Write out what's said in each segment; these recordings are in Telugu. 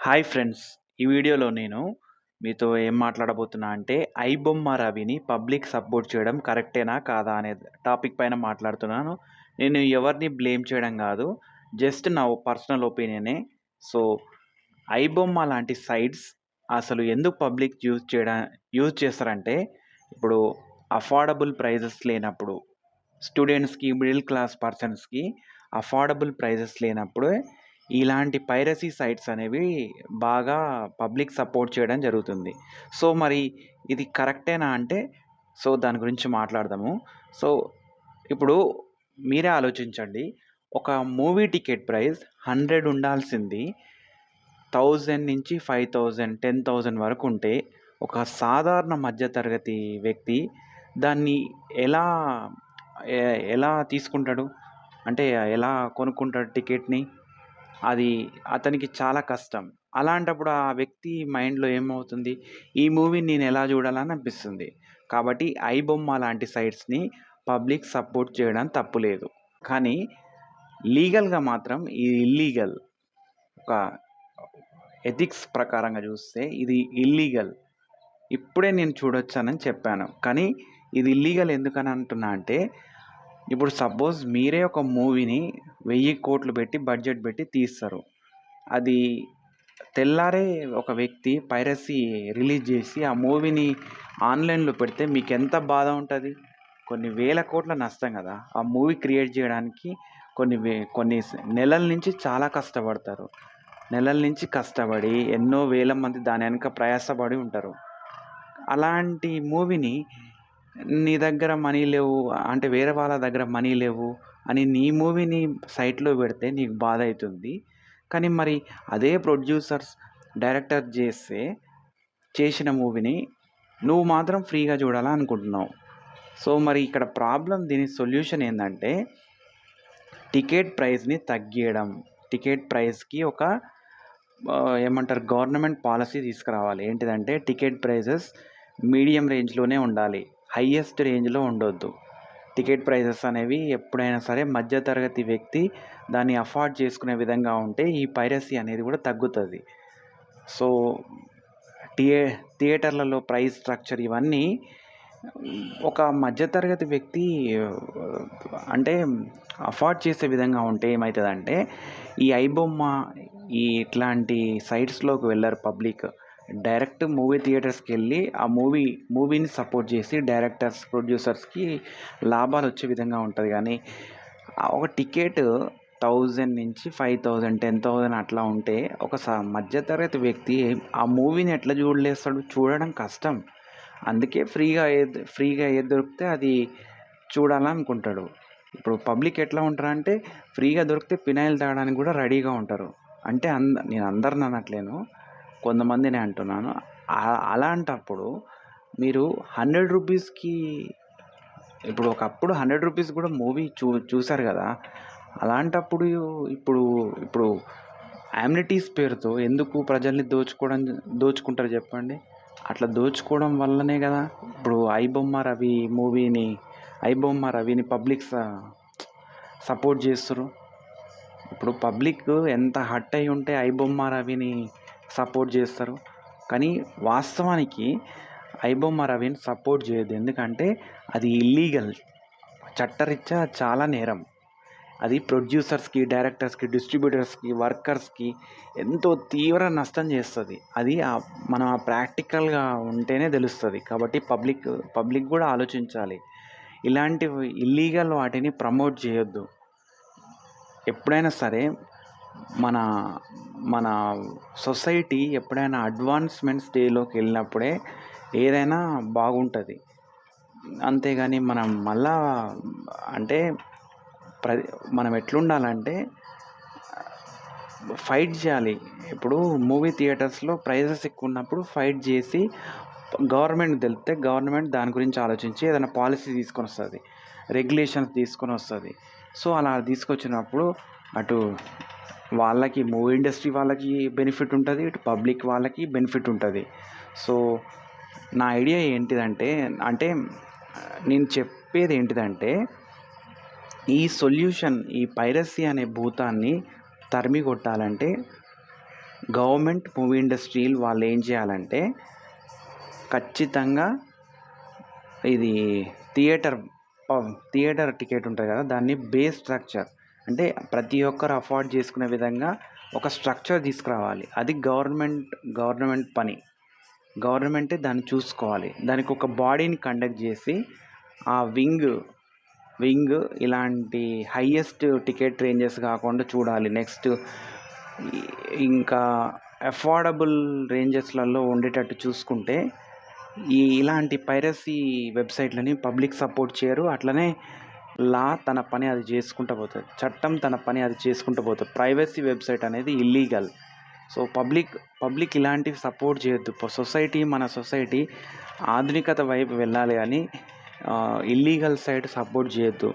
Hi friends. ఈ వీడియోలో నేను మీతో ఏం మాట్లాడబోతున్నా అంటే, ఐబొమ్మ రవిని పబ్లిక్ సపోర్ట్ చేయడం కరెక్టేనా? కాదా? అనే టాపిక్ పైన మాట్లాడుతున్నాను. నేను ఎవరిని బ్లేమ్ చేయడం గాదు. జస్ట్ నా పర్సనల్ ఒపీనియనే. సో, ఐబొమ్మ లాంటి సైట్స్ అసలు ఎందుకు పబ్లిక్ యూజ్ చేస్తారంటే, ఇప్పుడు అఫోర్డబుల్ ప్రైజెస్ లేనప్పుడు, స్టూడెంట్స్‌కి, మిడిల్ క్లాస్ పర్సన్స్‌కి అఫోర్డబుల్ ప్రైజెస్ లేనప్పుడే ఇలాంటి పైరసీ సైట్స్ అనేవి బాగా పబ్లిక్ సపోర్ట్ చేయడం జరుగుతుంది. సో, మరి ఇది కరెక్టేనా అంటే, సో, దాని గురించి మాట్లాడదాము. సో, ఇప్పుడు మీరే ఆలోచించండి. ఒక మూవీ టికెట్ ప్రైస్ 100 ఉండాల్సింది 1000 నుంచి 5000, 10,000 వరకు ఉంటే, ఒక సాధారణ మధ్య తరగతి వ్యక్తి దాన్ని ఎలా ఎ ఎలా తీసుకుంటాడు? అంటే ఎలా కొనుక్కుంటాడు టికెట్‌ని? అది అతనికి చాలా కష్టం. అలాంటప్పుడు ఆ వ్యక్తి మైండ్‌లో ఏమవుతుంది? ఈ మూవీని నేనెలా జూడాలని అనిపిస్తుంది. కాబట్టి ఐబొమ్మ లాంటి సైట్స్‌ని పబ్లిక్ సపోర్ట్ చేయడం తప్పు లేదు. కానీ లీగల్‌గా మాత్రం ఇది ఇల్లీగల్. ఒక ఎథిక్స్ ప్రకారంగా జూస్తే ఇది ఇల్లీగల్. ఇప్పుడే నేను చూడొచ్చనని చెప్పాను. కానీ ఇది ఇల్లీగల్ ఎందుకని అంటున్నా అంటే, ఇప్పుడు సపోజ్ మీరే ఒక మూవీని 1000,00,00,000 పెట్టి బడ్జెట్ పెట్టి తీస్తారు. అది తెల్లారే ఒక వ్యక్తి పైరసీ రిలీజ్ జేసి, ఆ మూవీని ఆన్‌లైన్‌లో పెడితే మీకెంత బాధ ఉంటది? కొన్ని వేల కోట్ల నష్టం గదా! ఆ మూవీ క్రియేట్ జేయడానికి కొన్ని నెలల నుంచి చాలా కష్టపడతారు. నెలల నుంచి కష్టపడి ఎన్నో వేల మంది దాని వెనక ప్రయాసపడి ఉంటారు. అలాంటి మూవీని నీ దగ్గర మనీ లేవు అంటే వేరే వాళ్ళ దగ్గర మనీ లేవు అని నీ మూవీని సైట్‌లో పెడితే నీకు బాధైతుంది. కానీ మరి అదే ప్రొడ్యూసర్స్, డైరెక్టర్ చేసిన మూవీని నువ్వు మాత్రం ఫ్రీగా చూడాలా అనుకుంటున్నావు. సో, మరి ఇక్కడ దీని సొల్యూషన్ ఏందంటే టికెట్ ప్రైస్‌ని తగ్గియడం. టికెట్ ప్రైస్‌కి ఒక ఏమంటారు గవర్నమెంట్ పాలసీ తీసుకురావాలి. ఏంటిదంటే టికెట్ ప్రైజెస్ మీడియం రేంజ్‌లోనే ఉండాలి. హైయెస్ట్ రేంజ్‌లో ఉండొద్దు. టికెట్ ప్రైజెస్ అనేవి ఎప్పుడైనా సరే మధ్య తరగతి వ్యక్తి దాన్ని అఫోర్డ్ చేసుకునే విధంగా ఉంటే ఈ పైరసీ అనేది కూడా తగ్గుతది. సో, థియే థియేటర్లలో ప్రైస్ స్ట్రక్చర్ ఇవన్నీ ఒక మధ్య తరగతి వ్యక్తి అంటే అఫోర్డ్ చేసే విధంగా ఉంటే ఏమైతదంటే, ఈ ఐబొమ్మ ఇట్లాంటి సైట్స్‌లోకి వెళ్లరు పబ్లిక్. డైరెక్ట్ మూవీ థియేటర్స్‌కెళ్ళి ఆ మూవీని సపోర్ట్ చేసి డైరెక్టర్స్, ప్రొడ్యూసర్స్‌కి లాభాలొచ్చే విధంగా ఉంటది గానీ, ఒక టికెట్ 1000 నుంచి 5000, 10,000 అట్లా ఉంటే ఒక మధ్య తరగతి వ్యక్తి ఆ మూవీని ఎట్లా చూడలేస్తాడు? చూడడం కష్టం. అందుకే ఫ్రీగా ఏది దొరికితే అది చూడాలనుకుంటాడు. ఇప్పుడు పబ్లిక్ ఎట్లా ఉంటారంటే, ఫ్రీగా దొరికితే ఫినాయిల్ తాగడానికి గూడా రెడీగా ఉంటారు. అంటే నేను అందరిని అనట్లేను. కొంతమందినే అంటున్నాను. అలాంటప్పుడు మీరు 100 రూపీస్‌కి ఇప్పుడు ఒకప్పుడు 100 రూపీస్ గూడా మూవీ చూసారు గదా! అలాంటప్పుడు ఇప్పుడు ఇప్పుడు యామ్నిటీస్ పేరుతో ఎందుకు ప్రజల్ని దోచుకుంటారు జెప్పండి? అట్లా దోచుకోవడం వల్లనే గదా! ఇప్పుడు 'ఐబొమ్మ రవిని' పబ్లిక్ సపోర్ట్ జేస్తుర్రు. ఇప్పుడు పబ్లిక్ ఎంత హర్ట్ అయ్యి ఉంటే 'ఐబొమ్మ రవిని' సపోర్ట్ జేస్తారు. కానీ వాస్తవానికి 'ఐబొమ్మ రవిని' సపోర్ట్ జేయొద్దు. ఎందుకంటే అది ఇల్లీగల్. చట్టరీత్యా చాలా నేరం. అది ప్రొడ్యూసర్స్‌కి, డైరెక్టర్స్‌కి, డిస్ట్రిబ్యూటర్స్‌కి, వర్కర్స్‌కి ఎంతో తీవ్ర నష్టం చేస్తది. అది మనం ప్రాక్టికల్‌గా ఉంటేనే తెలుస్తది. కాబట్టి పబ్లిక్ గూడా ఆలోచించాలి. ఇలాంటివి ఇల్లీగల్ వాటిని ప్రమోట్ చేయొద్దు. ఎప్పుడైనా సరే మన మన సొసైటీ ఎప్పుడైనా అడ్వాన్స్‌మెంట్ స్టేజ్‌లోకెళ్ళినప్పుడే ఏదైనా బాగుంటది. అంతేగాని మనం మళ్ళా అంటే మనం ఎట్లుండాలంటే ఫైట్ జేయాలి. ఇప్పుడు మూవీ థియేటర్స్‌లో ప్రైజెస్ ఎక్కువున్నప్పుడు ఫైట్ జేసి గవర్నమెంట్‌కి తెలిపితే గవర్నమెంట్ దాని గురించి ఆలోచించి ఏదైనా పాలిసీ తీసుకొనొస్తది. రెగ్యులేషన్స్ తీసుకొనొస్తది. సో, అలా తీసుకొచ్చినప్పుడు అటు వాళ్ళకి మూవీ ఇండస్ట్రీ వాళ్ళకి బెనిఫిట్ ఉంటది. ఇటు పబ్లిక్ వాళ్ళకి బెనిఫిట్ ఉంటది. సో, నా ఐడియా ఏంటిదంటే అంటే నేను చెప్పేదేంటిదంటే ఈ పైరసీ అనే భూతాన్ని తరిమి కొట్టాలంటే గవర్నమెంట్ మూవీ ఇండస్ట్రీలు వాళ్ళు ఏం చేయాలంటే ఖచ్చితంగా ఇది థియేటర్ థియేటర్ టికెట్ ఉంటుంది కదా, దాన్ని బేస్ స్ట్రక్చర్ అంటే ప్రతి ఒక్కరు అఫోర్డ్ చేసుకునే విధంగా ఒక స్ట్రక్చర్ తీసుకురావాలి. అది గవర్నమెంట్ పని. గవర్నమెంటే దాన్ని చూసుకోవాలి. దానికి ఒక బాడీని కండక్ట్ చేసి ఆ వింగ్ ఇలాంటి హైయెస్ట్ టికెట్ రేంజెస్ కాకుండా చూడాలి. నెక్స్ట్ ఇంకా అఫోర్డబుల్ రేంజెస్లలో ఉండేటట్టు చూసుకుంటే ఇలాంటి పైరసీ వెబ్సైట్లని పబ్లిక్ సపోర్ట్ చేయరు. అట్లనే లా తన పని అది చేసుకుంటూ పోతుంది, చట్టం తన పని అది చేసుకుంటూ పోతుంది. ప్రైవసీ వెబ్సైట్ అనేది ఇల్లీగల్. సో పబ్లిక్ ఇలాంటివి సపోర్ట్ చేయొద్దు. మన సొసైటీ ఆధునికత వైపు వెళ్ళాలి కానీ ఇల్లీగల్ సైడ్ సపోర్ట్ చేయొద్దు.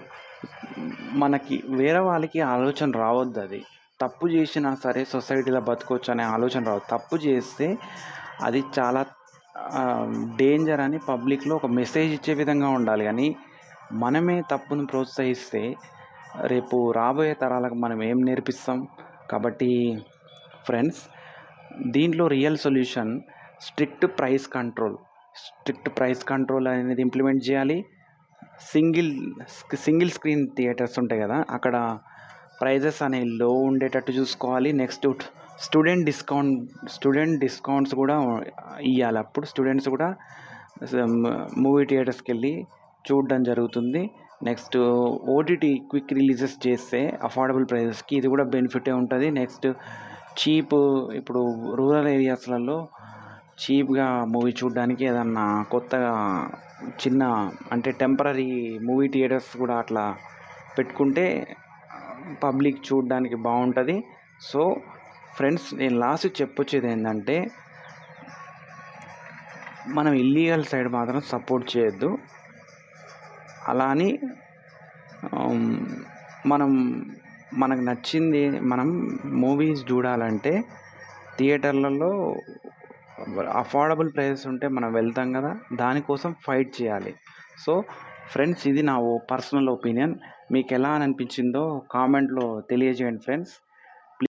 మనకి వేరే వాళ్ళకి ఆలోచన రావద్దు. అది తప్పు చేసినా సరే సొసైటీలో బతకొచ్చు అనే ఆలోచన రావద్దు. తప్పు చేస్తే అది చాలా డేంజర్ అని పబ్లిక్లో ఒక మెసేజ్ ఇచ్చే విధంగా ఉండాలి. కానీ మనమే తప్పును ప్రోత్సహిస్తే రేపు రాబోయే తరాలకు మనం ఏం నేర్పిస్తాం? కాబట్టి ఫ్రెండ్స్, దీంట్లో real solution strict price control అనేది ఇంప్లిమెంట్ చేయాలి. సింగిల్ స్క్రీన్ థియేటర్స్ ఉంటాయి కదా, అక్కడ ప్రైజెస్ అనేవి లో ఉండేటట్టు చూసుకోవాలి. నెక్స్ట్ స్టూడెంట్ డిస్కౌంట్స్ కూడా ఇవ్వాలి. అప్పుడు స్టూడెంట్స్ కూడా మూవీ థియేటర్స్కి వెళ్ళి చూడడం జరుగుతుంది. నెక్స్ట్ ఓటీటీ క్విక్ రిలీజెస్ చేస్తే అఫోర్డబుల్ ప్రైజెస్కి ఇది కూడా బెనిఫిటే ఉంటుంది. నెక్స్ట్ ఇప్పుడు రూరల్ ఏరియాస్లలో చీప్గా మూవీ చూడడానికి ఏదన్నా కొత్తగా చిన్న అంటే టెంపరీ మూవీ థియేటర్స్ కూడా అట్లా పెట్టుకుంటే పబ్లిక్ చూడడానికి బాగుంటుంది. సో ఫ్రెండ్స్, నేను లాస్ట్ చెప్పొచ్చేది ఏంటంటే మనం ఇల్లీగల్ సైడ్ మాత్రం సపోర్ట్ చేయొద్దు. అలా అని మనకు నచ్చింది మనం మూవీస్ చూడాలంటే థియేటర్లలో అఫోర్డబుల్ ప్రైసెస్ ఉంటే మనం వెళ్తాం కదా, దానికోసం ఫైట్ చేయాలి. సో ఫ్రెండ్స్, ఇది నా పర్సనల్ ఒపీనియన్. మీకు ఎలా అనిపించిందో కామెంట్లో తెలియజేయండి ఫ్రెండ్స్.